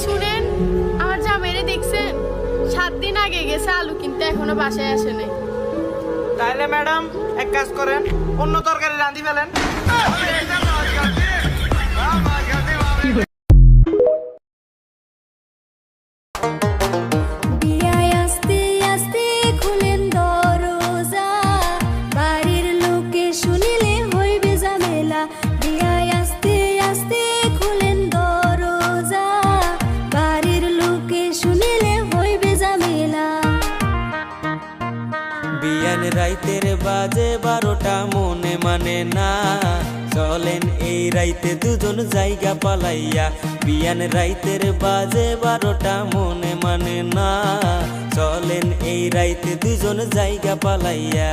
শুনেন, আমার জামাইরে দেখছেন 7 দিন আগে গেছে আলু কিনতে, এখনো বাসায় আসে নাই। তাহলে ম্যাডাম এক কাজ করেন, অন্য তরকারি রাঁধি ফেলেন। বিয়ায় আস্তে আস্তে খুলেন দরজা, বাড়ির লোকে শুনিলে হইবে ঝামেলা। বিয়ায় আস্তে আস্তে খুলেন দরজা, বাড়ির লোকে শুনিলে হইবে ঝামেলা। বিয়ান রাইতের বাজে 12টা মনে মানে না, চলেন এই রাইতে দুজন জায়গা পালাইয়া। বিয়ান রাইতের বাজে 12টা মনে মানে না, চলেন এই রাইতে দুজন জায়গা পালাইয়া।